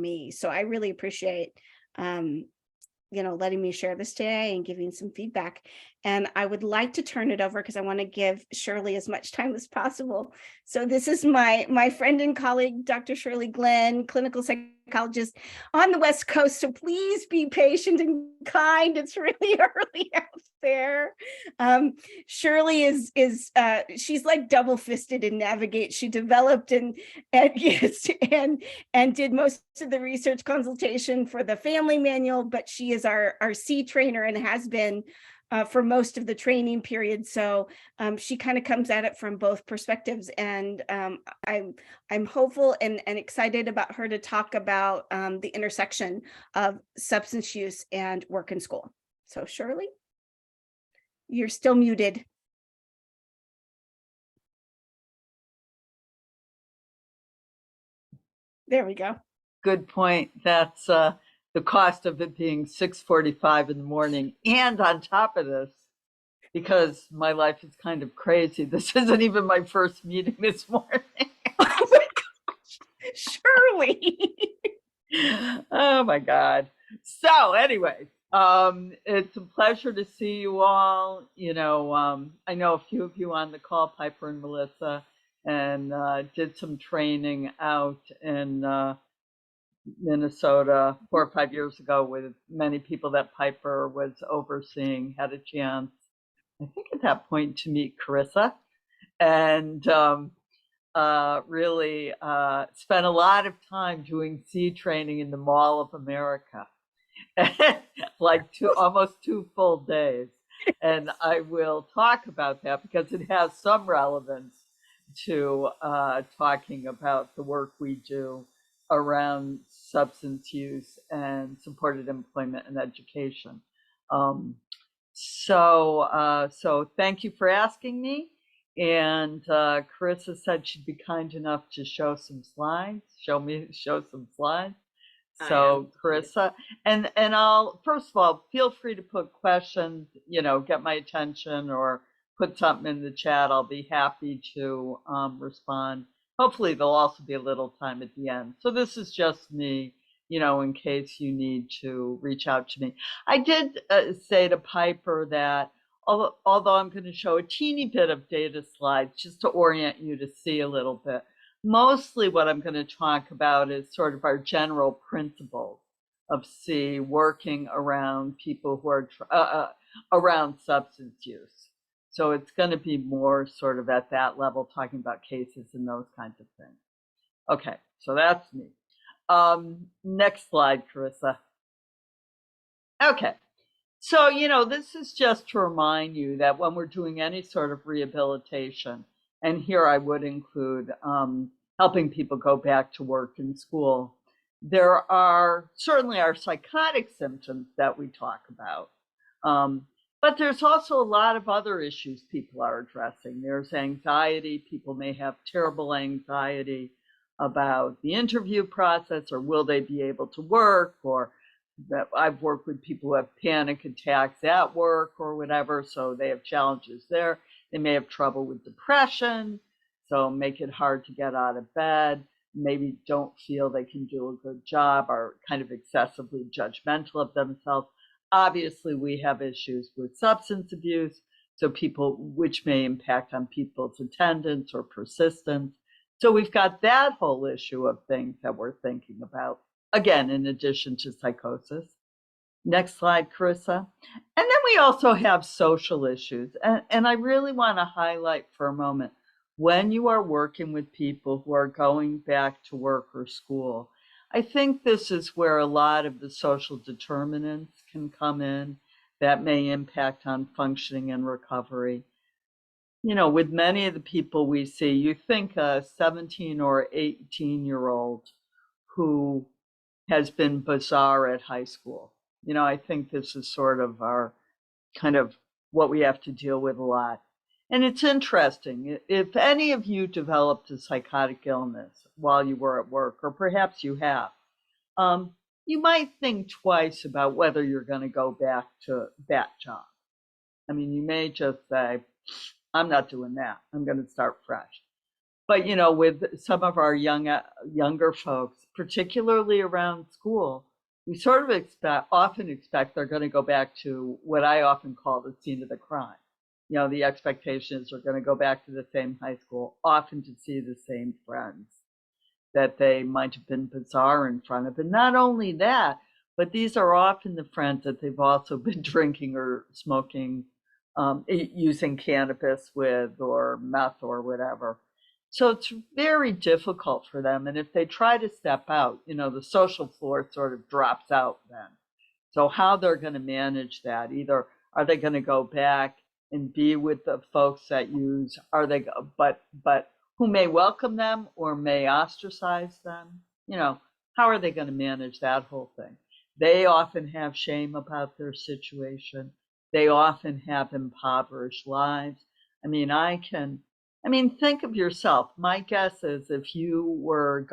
me. So I really appreciate, letting me share this today and giving some feedback. And I would like to turn it over because I want to give Shirley as much time as possible. So this is my friend and colleague, Dr. Shirley Glynn, clinical psychologist on the West Coast. So please be patient and kind. It's really early out there. Shirley is she's like double fisted in Navigate. She developed and yes, and did most of the research consultation for the family manual, but she is our C trainer and has been for most of the training period. So she kind of comes at it from both perspectives, and I'm hopeful and excited about her to talk about the intersection of substance use and work and school. So Shirley, you're still muted. There we go. Good point. That's the cost of it being 6:45 in the morning. And on top of this, because my life is kind of crazy, this isn't even my first meeting this morning. Oh my gosh, Shirley. Oh my God. So anyway, it's a pleasure to see you all. I know a few of you on the call, Piper and Melissa, and did some training out in Minnesota 4 or 5 years ago with many people that Piper was overseeing. Had a chance, I think at that point, to meet Carissa, and really spent a lot of time doing C training in the Mall of America, like almost 2 full days. And I will talk about that because it has some relevance to talking about the work we do around substance use and supported employment and education. So thank you for asking me. And Carissa said she'd be kind enough to show some slides. Show some slides. So Carissa, and I'll first of all feel free to put questions. Get my attention or put something in the chat. I'll be happy to respond. Hopefully there'll also be a little time at the end. So this is just me, in case you need to reach out to me. I did say to Piper that although I'm going to show a teeny bit of data slides just to orient you to see a little bit, mostly what I'm going to talk about is sort of our general principles of C working around people who are around substance use. So it's going to be more sort of at that level, talking about cases and those kinds of things. Okay, so that's me. Next slide, Carissa. Okay, so, this is just to remind you that when we're doing any sort of rehabilitation, and here I would include helping people go back to work and school, there are certainly our psychotic symptoms that we talk about. But there's also a lot of other issues people are addressing. There's anxiety. People may have terrible anxiety about the interview process, or will they be able to work, or that I've worked with people who have panic attacks at work or whatever, so they have challenges there. They may have trouble with depression, so make it hard to get out of bed, maybe don't feel they can do a good job, are kind of excessively judgmental of themselves. Obviously, we have issues with substance abuse, so which may impact on people's attendance or persistence. So we've got that whole issue of things that we're thinking about, again, in addition to psychosis. Next slide, Carissa. And then we also have social issues. And I really want to highlight for a moment, when you are working with people who are going back to work or school, I think this is where a lot of the social determinants can come in that may impact on functioning and recovery. With many of the people we see, you think a 17 or 18-year-old who has been bizarre at high school. I think this is sort of our kind of what we have to deal with a lot. And it's interesting, if any of you developed a psychotic illness while you were at work, or perhaps you have, you might think twice about whether you're going to go back to that job. I mean, you may just say, I'm not doing that. I'm going to start fresh. But with some of our younger folks, particularly around school, we sort of often expect they're going to go back to what I often call the scene of the crime. The expectation is they're going to go back to the same high school, often to see the same friends that they might have been bizarre in front of. And not only that, but these are often the friends that they've also been drinking or smoking, using cannabis with, or meth or whatever. So it's very difficult for them. And if they try to step out, the social floor sort of drops out then. So how they're going to manage that, either are they going to go back and be with the folks that use, but who may welcome them or may ostracize them? How are they going to manage that whole thing? They often have shame about their situation. They often have impoverished lives. Think of yourself. My guess is if you were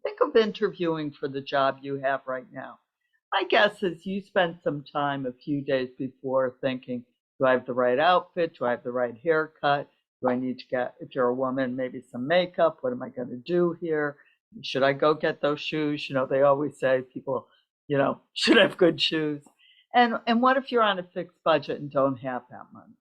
think of interviewing for the job you have right now. My guess is you spent some time a few days before thinking, do I have the right outfit? Do I have the right haircut? Do I need to get, if you're a woman, maybe some makeup? What am I going to do here? Should I go get those shoes? They always say people, should have good shoes. And what if you're on a fixed budget and don't have that money?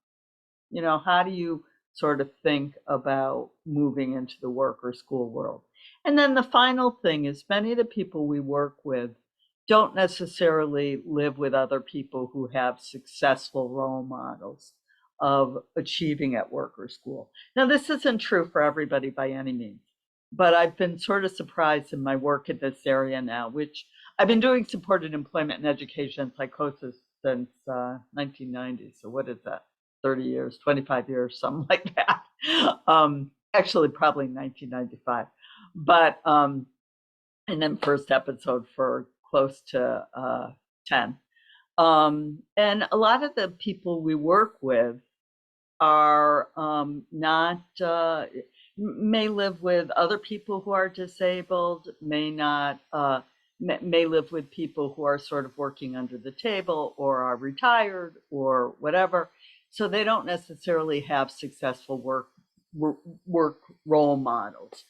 How do you sort of think about moving into the work or school world? And then the final thing is many of the people we work with don't necessarily live with other people who have successful role models of achieving at work or school. Now, this isn't true for everybody by any means, but I've been sort of surprised in my work in this area now, which I've been doing supported employment and education psychosis since 1990. So what is that? 30 years, 25 years, something like that. Actually, probably 1995. But, and then first episode for close to 10. And a lot of the people we work with are not, may live with other people who are disabled, may not, may live with people who are sort of working under the table or are retired or whatever. So they don't necessarily have successful work role models.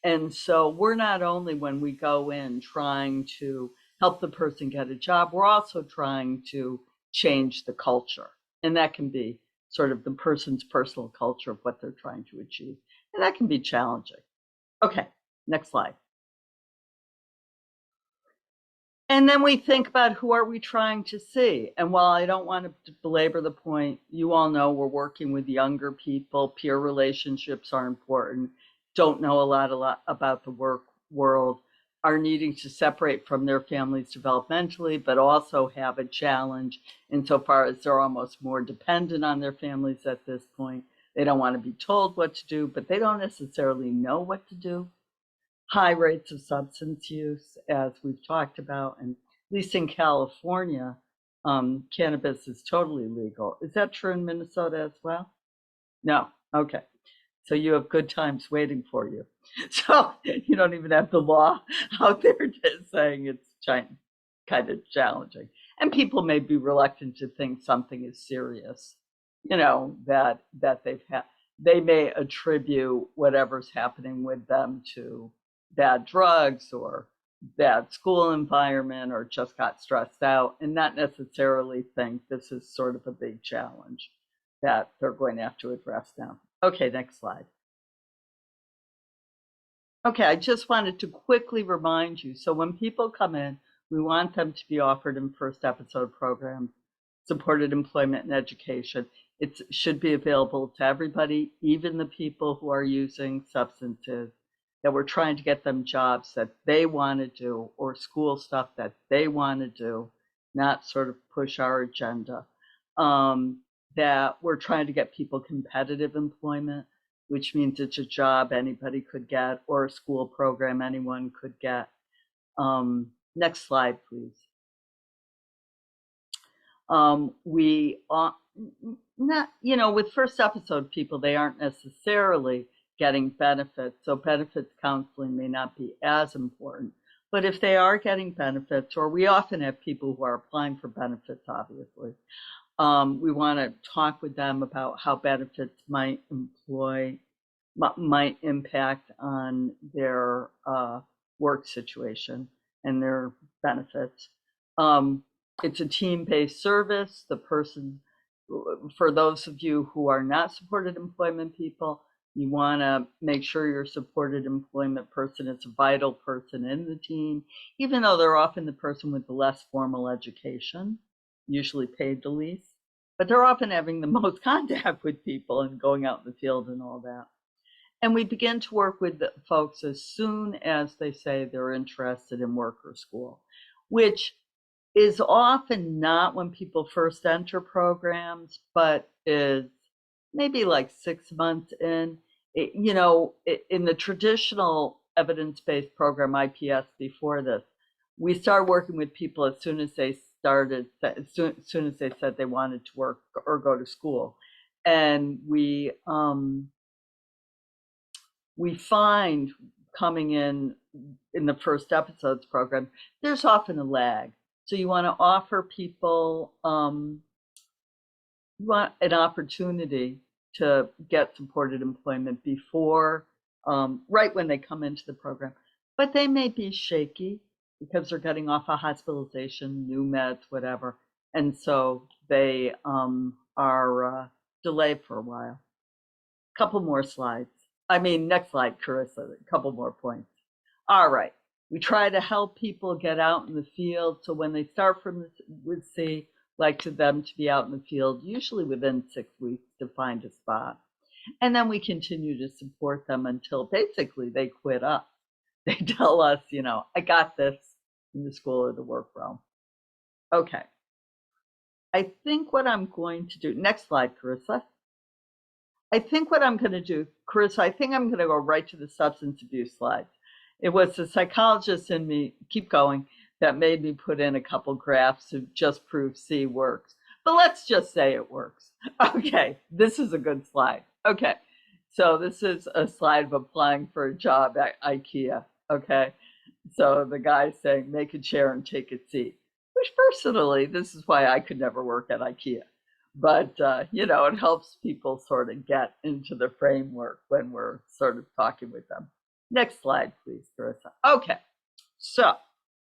And so we're not only, when we go in, trying to help the person get a job, we're also trying to change the culture. And that can be sort of the person's personal culture of what they're trying to achieve. And that can be challenging. Okay, next slide. And then we think about, who are we trying to see? And while I don't want to belabor the point, you all know we're working with younger people. Peer relationships are important. Don't know a lot about the work world, are needing to separate from their families developmentally, but also have a challenge insofar as they're almost more dependent on their families at this point. They don't want to be told what to do, but they don't necessarily know what to do. High rates of substance use, as we've talked about, and at least in California, cannabis is totally legal. Is that true in Minnesota as well? No. Okay. So you have good times waiting for you. So you don't even have the law out there saying it's kind of challenging. And people may be reluctant to think something is serious, that they've had. They may attribute whatever's happening with them to bad drugs or bad school environment, or just got stressed out, and not necessarily think this is sort of a big challenge that they're going to have to address now. Okay, next slide. Okay, I just wanted to quickly remind you. So when people come in, we want them to be offered in first episode programs, supported employment and education. It should be available to everybody, even the people who are using substances, that we're trying to get them jobs that they want to do, or school stuff that they want to do, not sort of push our agenda. That we're trying to get people competitive employment, which means it's a job anybody could get, or a school program anyone could get. Next slide, please. We not, with first episode people, they aren't necessarily getting benefits, so benefits counseling may not be as important. But if they are getting benefits, or we often have people who are applying for benefits, obviously, we want to talk with them about how benefits might might impact on their work situation and their benefits. Um, it's a team-based service. The person, for those of you who are not supported employment people, you want to make sure your supported employment person is a vital person in the team, even though they're often the person with the less formal education, usually paid the least. But they're often having the most contact with people and going out in the field and all that. And we begin to work with the folks as soon as they say they're interested in work or school, which is often not when people first enter programs, but is maybe like 6 months in. In the traditional evidence-based program IPS before this, we started working with people as soon as they soon as they said they wanted to work or go to school. And we find coming in the first episodes program, there's often a lag. So you want to offer people, you want an opportunity to get supported employment before, right when they come into the program. But they may be shaky because they're getting off a hospitalization, new meds, whatever. And so they are delayed for a while. Couple more slides. Next slide, Carissa, a couple more points. All right. We try to help people get out in the field. So when they start from this, we'd say, like to them to be out in the field, usually within 6 weeks to find a spot. And then we continue to support them until basically they quit us. They tell us, I got this in the school or the work realm. Okay. I think what I'm going to do, next slide, Carissa. I think what I'm going to do, Carissa, I think I'm going to go right to the substance abuse slides. It was the psychologist in me, keep going, that made me put in a couple graphs to just prove C works. But let's just say it works. Okay, this is a good slide. Okay, so this is a slide of applying for a job at IKEA. Okay, so the guy's saying, make a chair and take a seat, which personally, this is why I could never work at IKEA. But, it helps people sort of get into the framework when we're sort of talking with them. Next slide, please, Carissa. Okay, so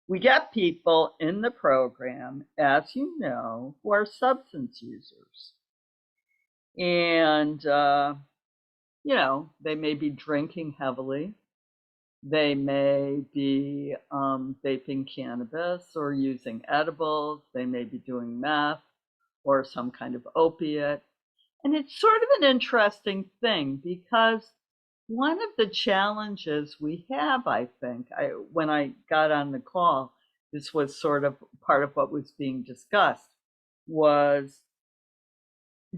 we get people in the program, as you know, who are substance users. And, they may be drinking heavily. They may be vaping cannabis or using edibles. They may be doing meth or some kind of opiate. And it's sort of an interesting thing because one of the challenges we have, I think, when I got on the call, this was sort of part of what was being discussed, was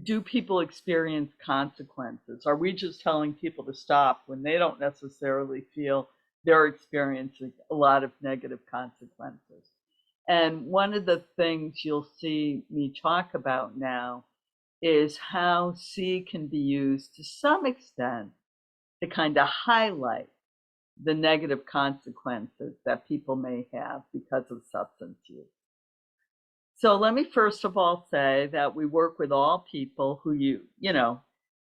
do people experience consequences? Are we just telling people to stop when they don't necessarily feel they're experiencing a lot of negative consequences? And one of the things you'll see me talk about now is how C can be used to some extent to kind of highlight the negative consequences that people may have because of substance use. So let me first of all say that we work with all people who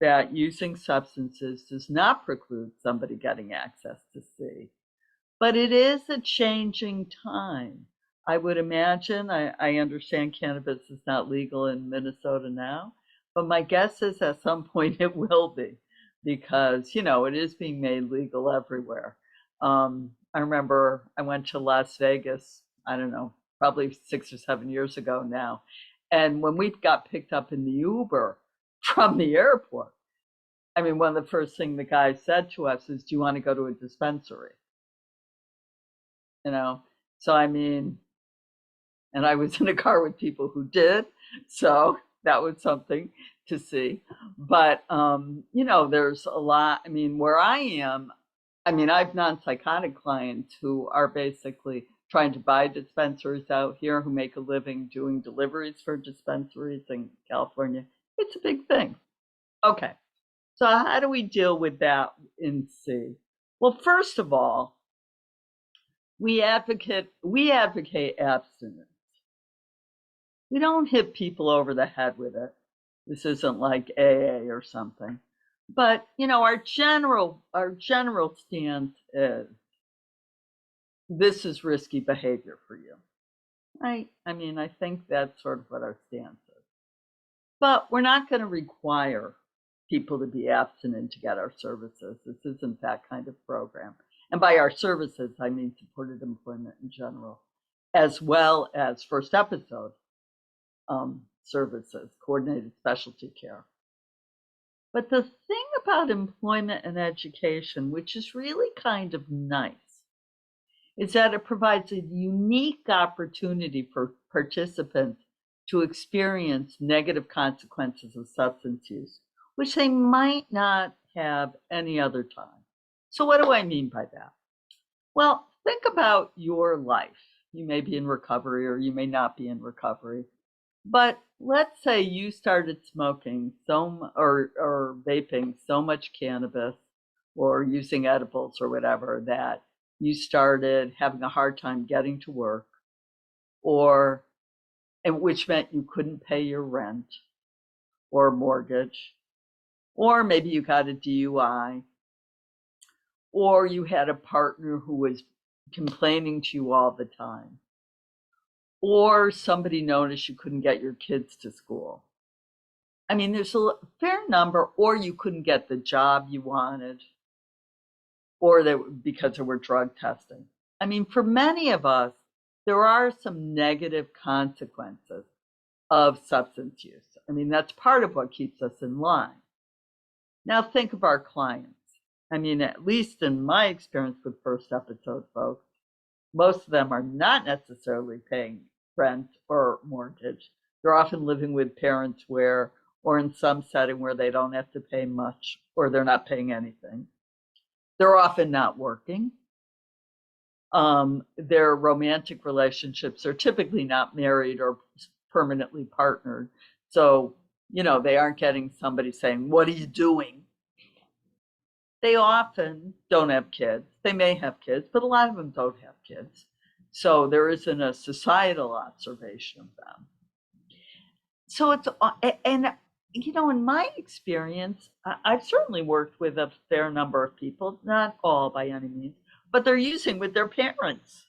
that using substances does not preclude somebody getting access to C. But it is a changing time. I would imagine, I understand cannabis is not legal in Minnesota now, but my guess is at some point it will be because, it is being made legal everywhere. I remember I went to Las Vegas, I don't know, probably 6 or 7 years ago now. And when we got picked up in the Uber from the airport, one of the first things the guy said to us is, do you want to go to a dispensary? So and I was in a car with people who did, so that was something to see. But there's a lot. Where I am, I've non-psychotic clients who are basically trying to buy dispensaries out here who make a living doing deliveries for dispensaries in California. It's a big thing. Okay, so how do we deal with that in C? Well, first of all, we advocate abstinence. We don't hit people over the head with it. This isn't like AA or something. But, you know, our general stance is this is risky behavior for you. Right? I mean, I think that's sort of what our stance is. But we're not going to require people to be abstinent to get our services. This isn't that kind of program. And by our services, I mean supported employment in general, as well as first episode services, coordinated specialty care. But the thing about employment and education, which is really kind of nice, is that it provides a unique opportunity for participants to experience negative consequences of substance use, which they might not have any other time. So, what do I mean by that? Well, think about your life. You may be in recovery or you may not be in recovery. But let's say you started smoking or vaping so much cannabis or using edibles or whatever that you started having a hard time getting to work, or which meant you couldn't pay your rent or mortgage, or maybe you got a DUI, or you had a partner who was complaining to you all the time, or somebody noticed you couldn't get your kids to school. I mean, there's a fair number, or you couldn't get the job you wanted, or because there were drug testing. I mean, for many of us, there are some negative consequences of substance use. I mean, that's part of what keeps us in line. Now, think of our clients. I mean, at least in my experience with first episode folks, most of them are not necessarily paying rent or mortgage. They're often living with parents or in some setting where they don't have to pay much, or they're not paying anything. They're often not working. Their romantic relationships are typically not married or permanently partnered. So, you know, they aren't getting somebody saying, "What are you doing?" They often don't have kids. They may have kids, but a lot of them don't have kids. So there isn't a societal observation of them. So and you know, in my experience, I've certainly worked with a fair number of people, not all by any means, but they're using with their parents.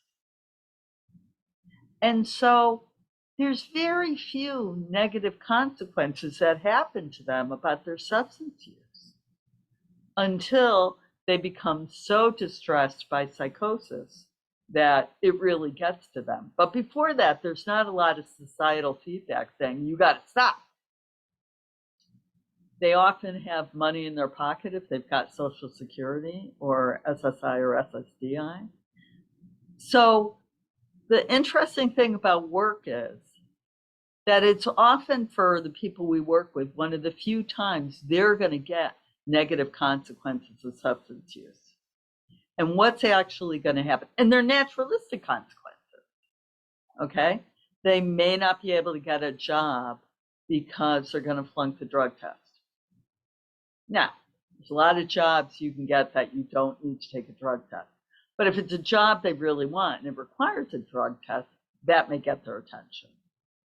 And so there's very few negative consequences that happen to them about their substance use until they become so distressed by psychosis that it really gets to them. But before that, there's not a lot of societal feedback saying, you got to stop. They often have money in their pocket if they've got Social Security or SSI or SSDI. So the interesting thing about work is that it's often, for the people we work with, one of the few times they're going to get negative consequences of substance use. And what's actually going to happen? And they're naturalistic consequences. Okay? They may not be able to get a job because they're going to flunk the drug test. Now, there's a lot of jobs you can get that you don't need to take a drug test. But if it's a job they really want and it requires a drug test, that may get their attention.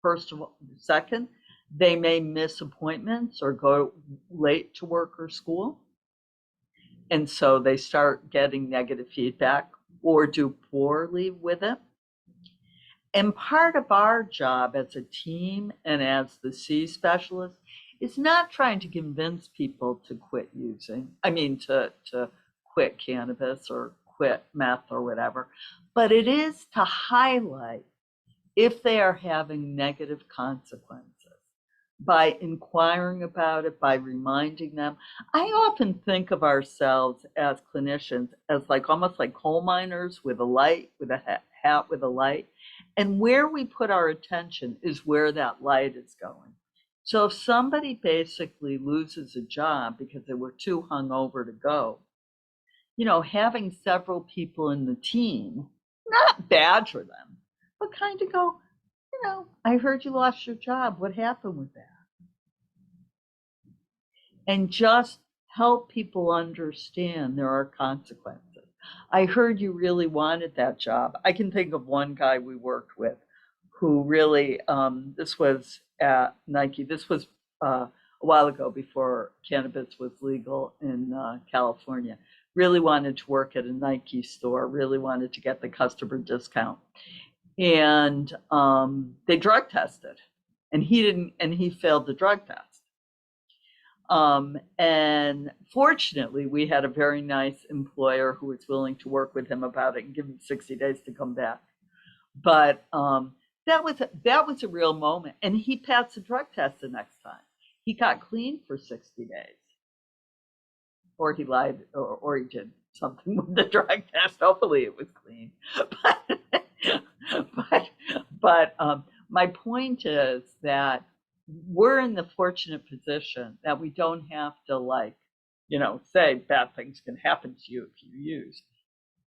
First of all. Second, they may miss appointments or go late to work or school. And so they start getting negative feedback or do poorly with it. And part of our job as a team and as the C specialist is not trying to convince people to quit to quit cannabis or quit meth or whatever, but it is to highlight if they are having negative consequences by inquiring about it, by reminding them. I often think of ourselves as clinicians as almost like coal miners with a light, with a hat with a light. And where we put our attention is where that light is going. So if somebody basically loses a job because they were too hungover to go, you know, having several people in the team, not bad for them, but kind of go, you know, I heard you lost your job. What happened with that? And just help people understand there are consequences. I heard you really wanted that job. I can think of one guy we worked with who really, this was at Nike, this was a while ago before cannabis was legal in California. Really wanted to work at a Nike store, really wanted to get the customer discount. And they drug tested, and he failed the drug test. And fortunately, we had a very nice employer who was willing to work with him about it and give him 60 days to come back. But that was a real moment. And he passed the drug test the next time. He got clean for 60 days. Or he lied, or he did something with the drug test. Hopefully it was clean. But my point is that we're in the fortunate position that we don't have to say bad things can happen to you if you use.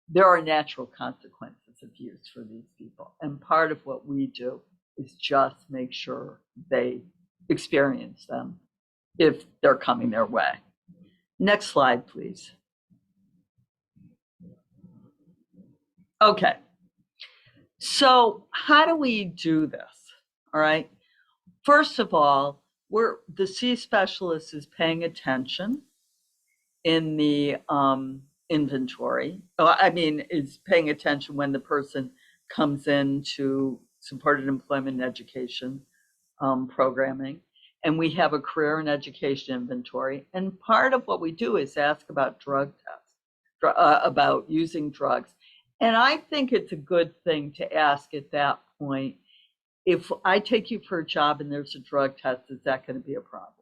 There are natural consequences of use for these people. And part of what we do is just make sure they experience them if they're coming their way. Next slide, please. Okay. So how do we do this? All right. First of all, the C specialist is paying attention in the inventory. Is paying attention when the person comes into supported employment and education programming. And we have a career and education inventory. And part of what we do is ask about drug tests, about using drugs. And I think it's a good thing to ask at that point, if I take you for a job and there's a drug test, is that going to be a problem?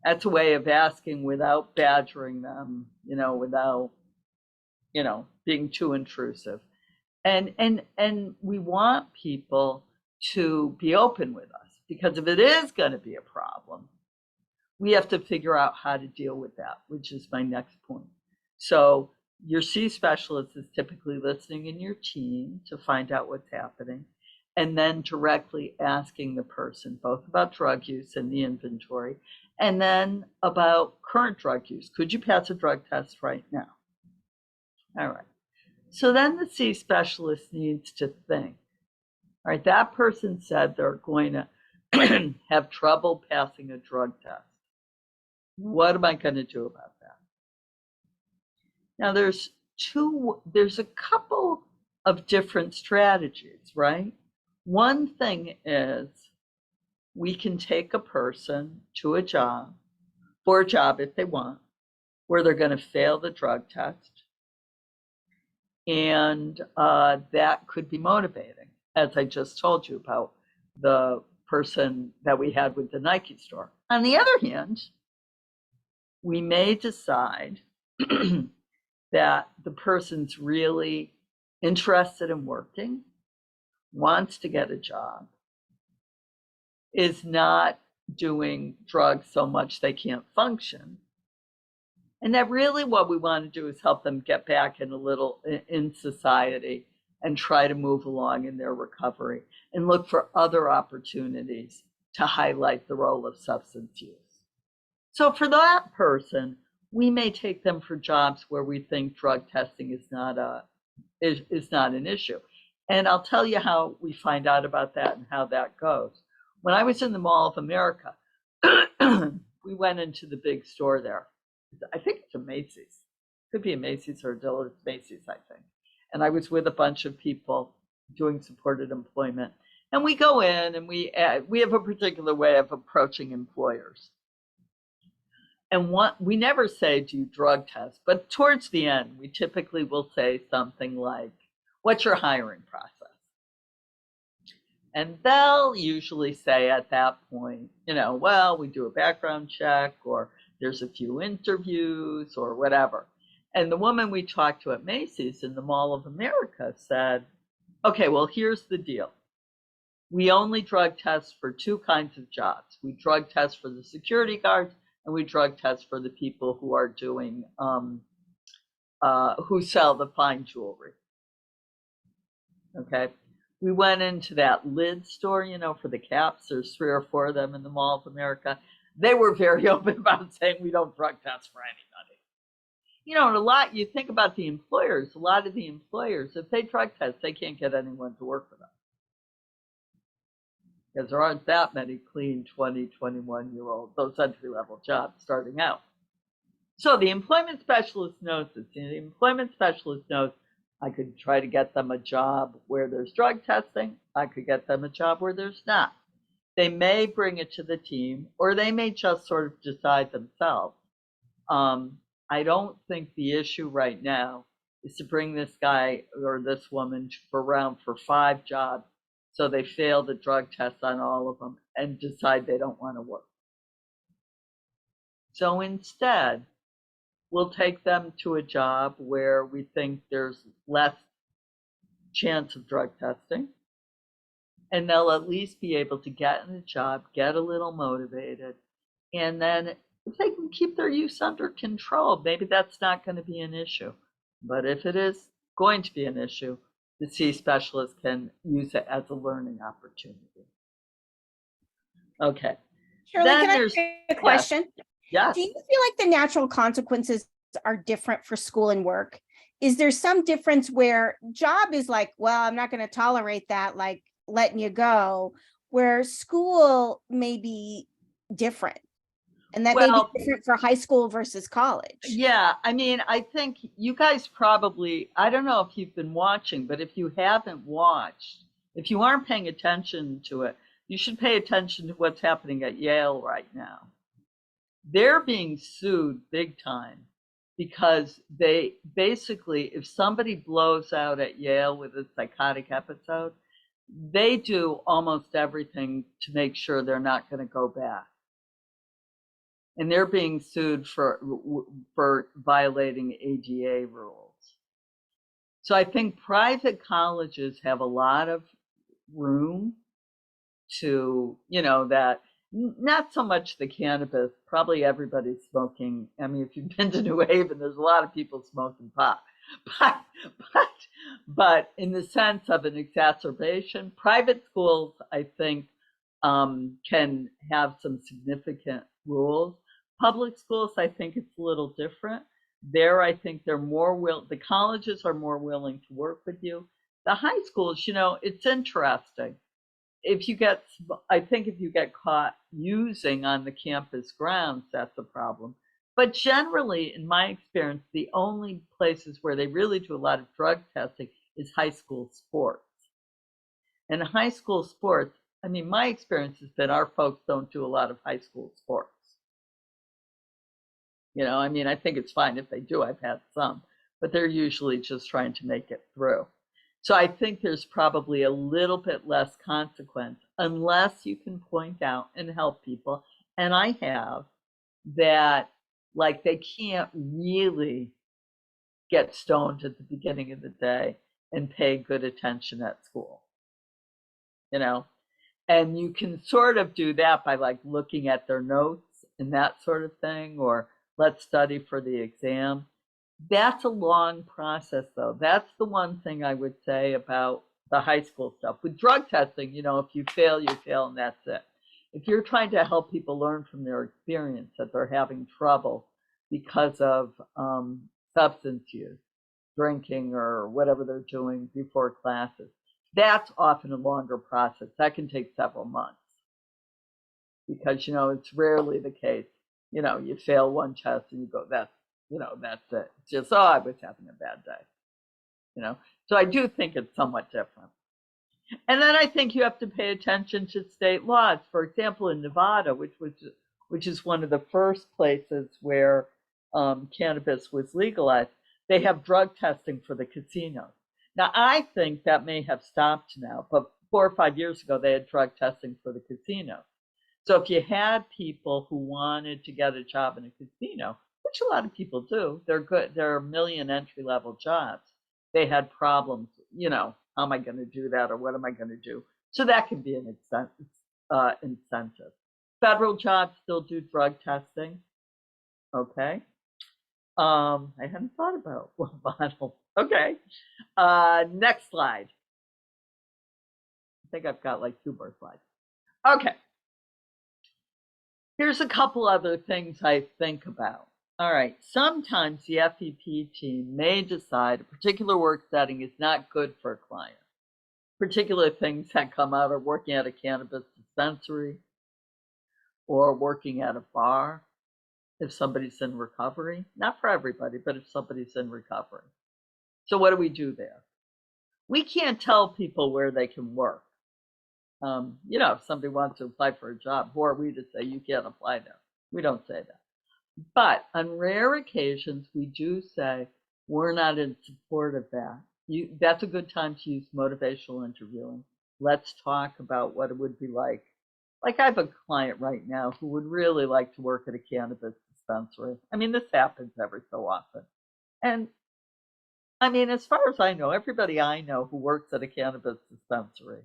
That's a way of asking without badgering them, without, being too intrusive. And we want people to be open with us, because if it is going to be a problem, we have to figure out how to deal with that, which is my next point. So your C specialist is typically listening in your team to find out what's happening, and then directly asking the person both about drug use and the inventory, and then about current drug use. Could you pass a drug test right now? All right. So then the C specialist needs to think. All right, that person said they're going to have trouble passing a drug test. What am I going to do about that? Now there's a couple of different strategies, right? One thing is we can take a person to a job, for a job if they want, where they're going to fail the drug test. And that could be motivating, as I just told you about the person that we had with the Nike store. On the other hand, we may decide that the person's really interested in working, wants to get a job, is not doing drugs so much they can't function, and that really what we want to do is help them get back in society and try to move along in their recovery and look for other opportunities to highlight the role of substance use. So for that person, we may take them for jobs where we think drug testing is not an issue. And I'll tell you how we find out about that and how that goes. When I was in the Mall of America, we went into the big store there. I think it's a Macy's. Could be a Macy's or a Dillard's. Macy's, I think. And I was with a bunch of people doing supported employment. And we go in and we have a particular way of approaching employers. And we never say do drug tests, but towards the end, we typically will say something like, what's your hiring process? And they'll usually say at that point, well, we do a background check, or there's a few interviews or whatever. And the woman we talked to at Macy's in the Mall of America said, okay, well, here's the deal. We only drug test for two kinds of jobs. We drug test for the security guards, and we drug test for the people who are doing, who sell the fine jewelry. Okay. We went into that lid store, for the caps. There's 3 or 4 of them in the Mall of America. They were very open about saying we don't drug test for anybody. And you think about the employers, a lot of the employers, if they drug test, they can't get anyone to work for them. because there aren't that many clean 20, 21-year-old, those entry-level jobs starting out. So the employment specialist knows this. The employment specialist knows I could try to get them a job where there's drug testing. I could get them a job where there's not. They may bring it to the team, or they may just sort of decide themselves. I don't think the issue right now is to bring this guy or this woman around for 5 jobs so they fail the drug test on all of them and decide they don't want to work. So instead, we'll take them to a job where we think there's less chance of drug testing, and they'll at least be able to get in the job, get a little motivated, and then if they can keep their use under control, maybe that's not going to be an issue. But if it is going to be an issue, the C specialist can use it as a learning opportunity. Okay. Shirley, Then can I there's ask a question? yes. Do you feel like the natural consequences are different for school and work? Is there some difference where job is like, well, I'm not going to tolerate that, like letting you go, where school may be different? And that may be different for high school versus college. Yeah, I mean, I think you guys probably, I don't know if you've been watching, but if you haven't watched, if you aren't paying attention to it, you should pay attention to what's happening at Yale right now. They're being sued big time because they basically, if somebody blows out at Yale with a psychotic episode, they do almost everything to make sure they're not going to go back. And they're being sued for violating ADA rules. So I think private colleges have a lot of room to, that not so much the cannabis, probably everybody's smoking. I mean, if you've been to New Haven, there's a lot of people smoking pot. But in the sense of an exacerbation, private schools, I think, can have some significant rules. Public schools, I think it's a little different. There, I think they're more the colleges are more willing to work with you. The high schools, it's interesting. I think if you get caught using on the campus grounds, that's a problem. But generally, in my experience, the only places where they really do a lot of drug testing is high school sports. And high school sports, I mean, my experience has been our folks don't do a lot of high school sports. I mean, I think it's fine if they do. I've had some, but they're usually just trying to make it through. So I think there's probably a little bit less consequence unless you can point out and help people. And I have that, like, they can't really get stoned at the beginning of the day and pay good attention at school, and you can sort of do that by like looking at their notes and that sort of thing, or let's study for the exam. That's a long process, though. That's the one thing I would say about the high school stuff. With drug testing, if you fail, you fail, and that's it. If you're trying to help people learn from their experience that they're having trouble because of substance use, drinking, or whatever they're doing before classes, that's often a longer process. That can take several months because, it's rarely the case. You fail one test and you go, that's it. It's just, I was having a bad day. So I do think it's somewhat different. And then I think you have to pay attention to state laws. For example, in Nevada, which is one of the first places where cannabis was legalized, they have drug testing for the casinos. Now, I think that may have stopped now, but 4 or 5 years ago, they had drug testing for the casinos. So if you had people who wanted to get a job in a casino, which a lot of people do, they're good. There are a million entry-level jobs. They had problems, how am I going to do that, or what am I going to do? So that can be an incentive. Federal jobs still do drug testing. Okay. I hadn't thought about vinyl. Okay. Next slide. I think I've got like 2 more slides. Okay. Here's a couple other things I think about. All right, sometimes the FEP team may decide a particular work setting is not good for a client. particular things that come out are working at a cannabis dispensary or working at a bar if somebody's in recovery. Not for everybody, but if somebody's in recovery. So what do we do there? We can't tell people where they can work. If somebody wants to apply for a job, who are we to say you can't apply there? We don't say that. But on rare occasions, we do say we're not in support of that. That's a good time to use motivational interviewing. Let's talk about what it would be like. Like I have a client right now who would really like to work at a cannabis dispensary. I mean, this happens every so often. And I mean, as far as I know, everybody I know who works at a cannabis dispensary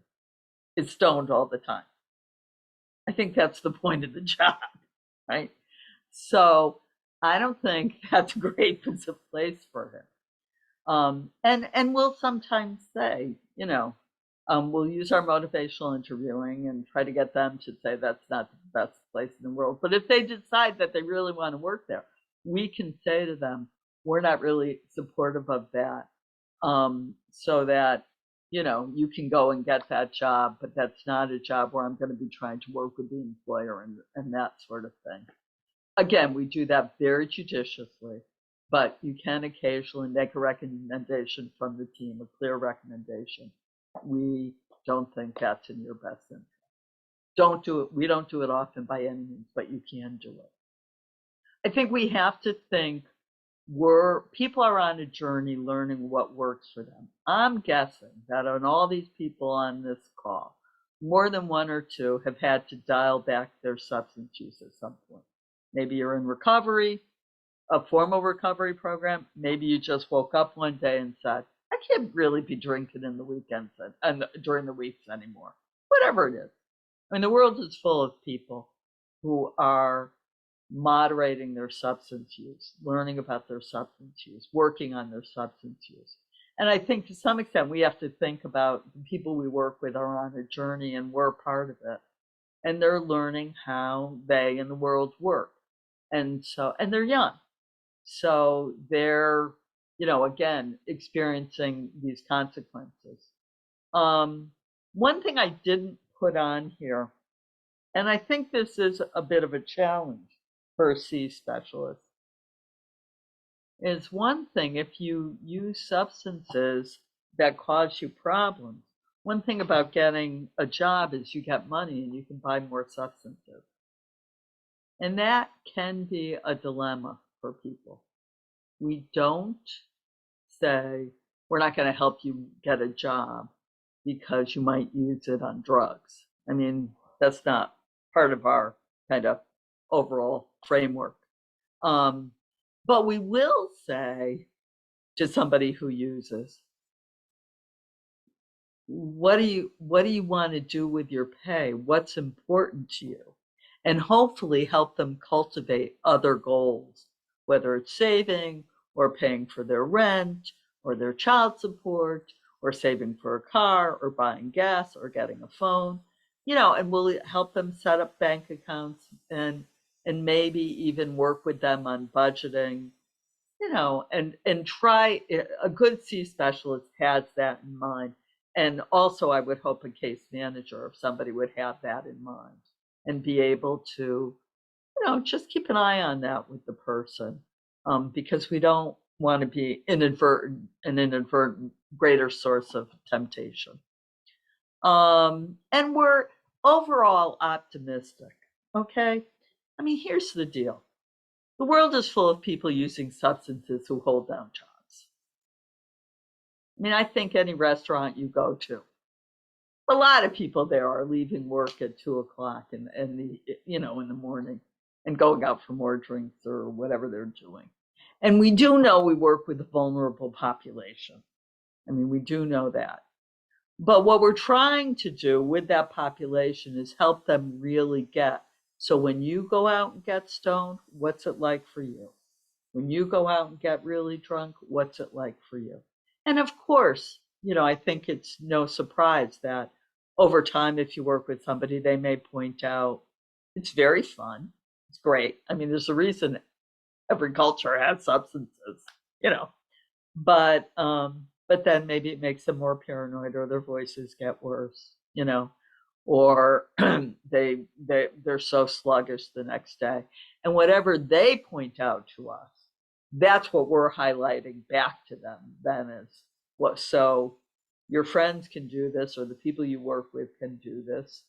is stoned all the time. I think that's the point of the job, right? So I don't think that's a great place for him. And we'll sometimes say, we'll use our motivational interviewing and try to get them to say that's not the best place in the world. But if they decide that they really want to work there, we can say to them, we're not really supportive of that. So that, you can go and get that job, but that's not a job where I'm going to be trying to work with the employer and that sort of thing. Again, we do that very judiciously, but you can occasionally make a recommendation from the team, a clear recommendation. We don't think that's in your best interest. Don't do it. We don't do it often by any means, but you can do it. I think we have to think people are on a journey learning what works for them. I'm guessing that on all these people on this call, more than one or two have had to dial back their substance use at some point. Maybe you're in recovery, a formal recovery program. Maybe you just woke up one day and said, I can't really be drinking in the weekends and during the weeks anymore. Whatever it is. I mean, the world is full of people who are moderating their substance use, learning about their substance use, working on their substance use. And I think to some extent we have to think about the people we work with are on a journey and we're part of it. And they're learning how they and the world work. And they're young. So they're, again, experiencing these consequences. One thing I didn't put on here, and I think this is a bit of a challenge for a C specialist, is one thing if you use substances that cause you problems, one thing about getting a job is you get money and you can buy more substances. And that can be a dilemma for people. We don't say, we're not going to help you get a job because you might use it on drugs. I mean, that's not part of our kind of overall framework. But we will say to somebody who uses, what do you want to do with your pay? What's important to you? And hopefully help them cultivate other goals, whether it's saving or paying for their rent or their child support or saving for a car or buying gas or getting a phone, and we'll help them set up bank accounts and maybe even work with them on budgeting, and try. A good C specialist has that in mind. And also I would hope a case manager, if somebody would have that in mind and be able to, just keep an eye on that with the person, because we don't want to be an inadvertent greater source of temptation. And we're overall optimistic, okay? I mean, here's the deal. The world is full of people using substances who hold down jobs. I mean, I think any restaurant you go to, a lot of people there are leaving work at 2:00 in the morning and going out for more drinks or whatever they're doing. And we do know we work with a vulnerable population. I mean, we do know that. But what we're trying to do with that population is help them really get. So when you go out and get stoned, what's it like for you? When you go out and get really drunk, what's it like for you? And of course, I think it's no surprise that over time, if you work with somebody, they may point out it's very fun. It's great. I mean, there's a reason every culture has substances, But but then maybe it makes them more paranoid or their voices get worse, or they're so sluggish the next day. And whatever they point out to us, that's what we're highlighting back to them then is what, so your friends can do this or the people you work with can do this.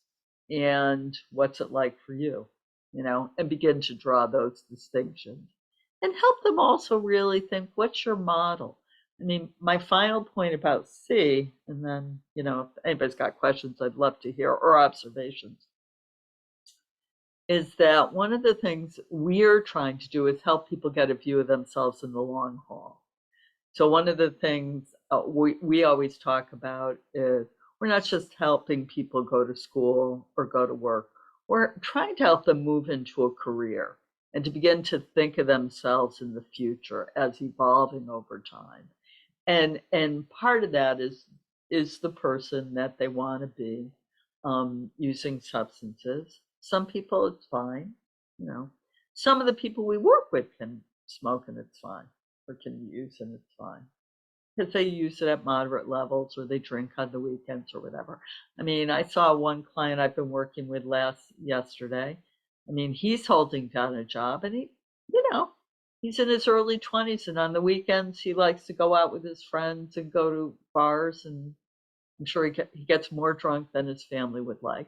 And what's it like for you? And begin to draw those distinctions and help them also really think, what's your model? I mean, my final point about C, and then, if anybody's got questions, I'd love to hear, or observations, is that one of the things we're trying to do is help people get a view of themselves in the long haul. So one of the things we always talk about is we're not just helping people go to school or go to work. We're trying to help them move into a career and to begin to think of themselves in the future as evolving over time. And part of that is the person that they want to be, using substances. Some people it's fine, Some of the people we work with can smoke and it's fine, or can use and it's fine, because they use it at moderate levels or they drink on the weekends or whatever. I mean, I saw one client I've been working with yesterday. I mean, he's holding down a job and he's in his early 20s, and on the weekends he likes to go out with his friends and go to bars, and I'm sure he gets more drunk than his family would like.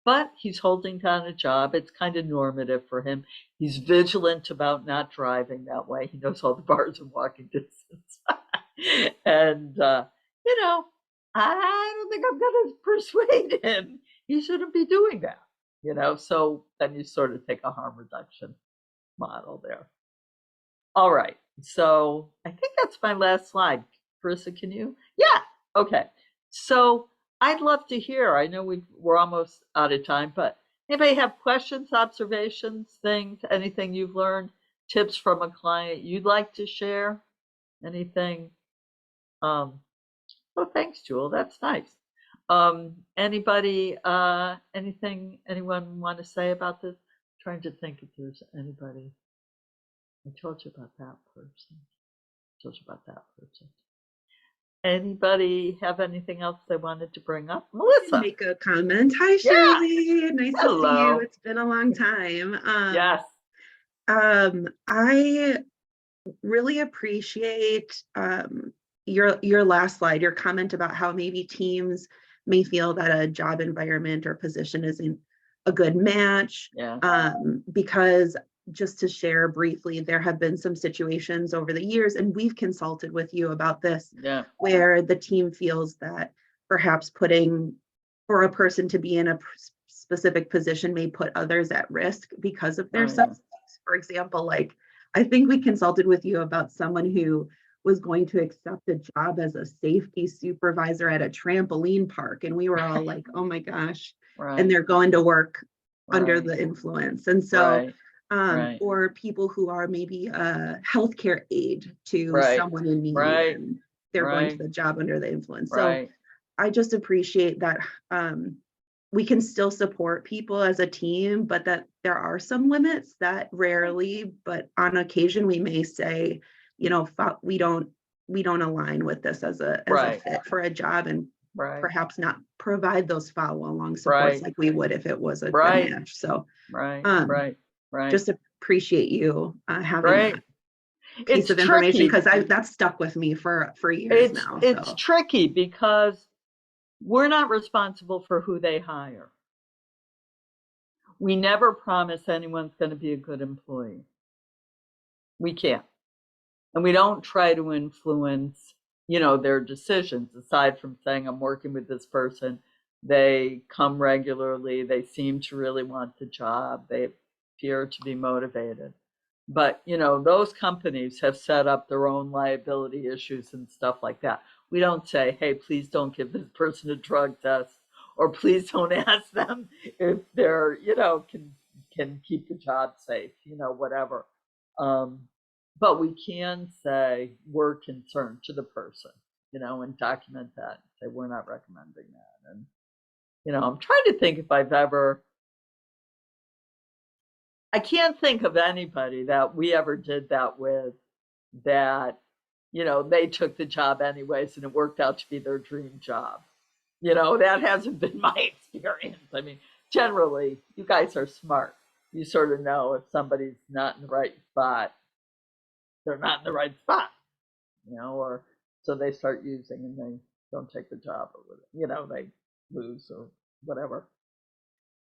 But he's holding down a job. It's kind of normative for him. He's vigilant about not driving that way. He knows all the bars in walking distance. And, I don't think I'm going to persuade him. He shouldn't be doing that, So then you sort of take a harm reduction model there. All right. So I think that's my last slide. Carissa, can you? Yeah. Okay. So I'd love to hear. I know we're almost out of time, but anybody have questions, observations, things, anything you've learned, tips from a client you'd like to share? Anything? Oh, thanks, Jewel. That's nice. Anybody, anyone want to say about this? I'm trying to think if there's anybody. I told you about that person. Anybody have anything else they wanted to bring up? Melissa. Make a comment. Hi, Shirley. Nice to see you. It's been a long time. Yes. I really appreciate your last slide, your comment about how maybe teams may feel that a job environment or position isn't a good match. Yeah. Because just to share briefly, there have been some situations over the years, and we've consulted with you about this, where the team feels that perhaps putting for a person to be in a specific position may put others at risk because of their substance. For example, like I think we consulted with you about someone who was going to accept a job as a safety supervisor at a trampoline park, and we were all like, oh my gosh. And they're going to work under the influence. And so or people who are maybe a healthcare aid to someone in need, and they're going to the job under the influence. So I just appreciate that we can still support people as a team, but that there are some limits that rarely, but on occasion we may say, we don't align with this as a fit for a job, and perhaps not provide those follow-along supports like we would if it was a good match. So just appreciate you having that piece of information, because that's stuck with me for years now. It's tricky because we're not responsible for who they hire. We never promise anyone's going to be a good employee. We can't. And we don't try to influence, their decisions, aside from saying, I'm working with this person. They come regularly. They seem to really want the job. They appear to be motivated. But, those companies have set up their own liability issues and stuff like that. We don't say, hey, please don't give this person a drug test, or please don't ask them if they're, can keep the job safe, whatever. But we can say we're concerned to the person, and document that, say we're not recommending that. And, I'm trying to think if I can't think of anybody that we ever did that with that, they took the job anyways and it worked out to be their dream job. That hasn't been my experience. I mean, generally, you guys are smart. You sort of know if somebody's not in the right spot, they're not in the right spot, or so they start using and they don't take the job or they lose or whatever.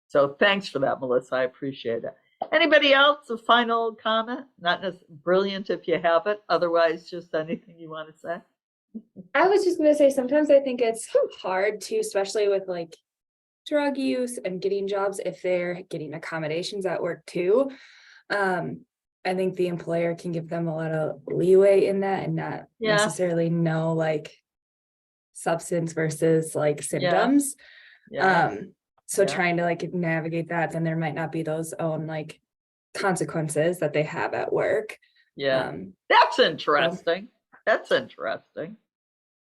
So thanks for that, Melissa. I appreciate it. Anybody else? A final comment? Not brilliant if you have it. Otherwise, just anything you want to say. I was just going to say, sometimes I think it's hard to, especially with like drug use and getting jobs, if they're getting accommodations at work too. I think the employer can give them a lot of leeway in that and not necessarily know like substance versus like symptoms. So trying to like navigate that, then there might not be those own like consequences that they have at work. That's interesting. That's interesting.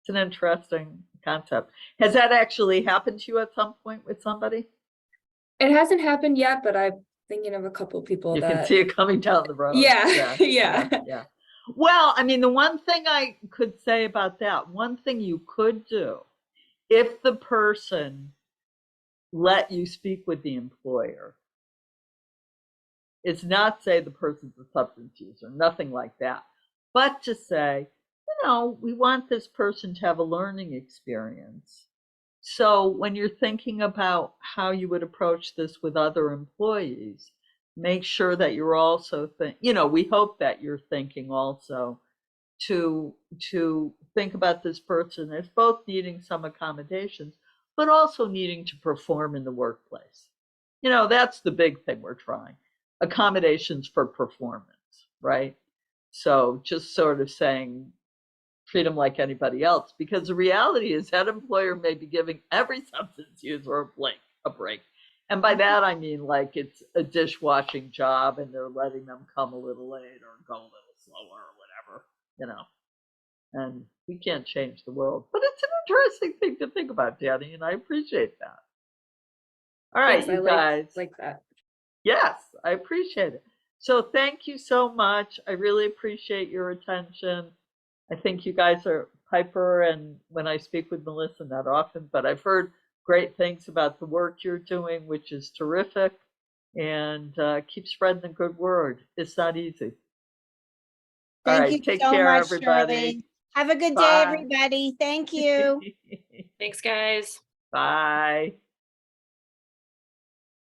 It's an interesting concept. Has that actually happened to you at some point with somebody? It hasn't happened yet, but I'm thinking of a couple of people you that can see it coming down the road. Yeah. Well, I mean, the one thing I could say about that, one thing you could do, if the person let you speak with the employer, is not say the person's a substance user, nothing like that, but to say, we want this person to have a learning experience. So when you're thinking about how you would approach this with other employees, make sure that you're also we hope that you're thinking also to think about this person as both needing some accommodations, but also needing to perform in the workplace. That's the big thing we're trying. Accommodations for performance, right? So just sort of saying, treat them like anybody else, because the reality is that employer may be giving every substance user a break. And by that, I mean like it's a dishwashing job and they're letting them come a little late or go a little slower or whatever, and we can't change the world, but it's an interesting thing to think about, Danny, and I appreciate that. All right, you guys. Like that. Yes, I appreciate it. So thank you so much. I really appreciate your attention. I think you guys are Piper, and when I speak with Melissa, not often, but I've heard great things about the work you're doing, which is terrific, and keep spreading the good word. It's not easy. Thank you take so care, much, everybody. Shirley. Have a good day, Bye. everybody. Thank you. Thanks, guys. Bye.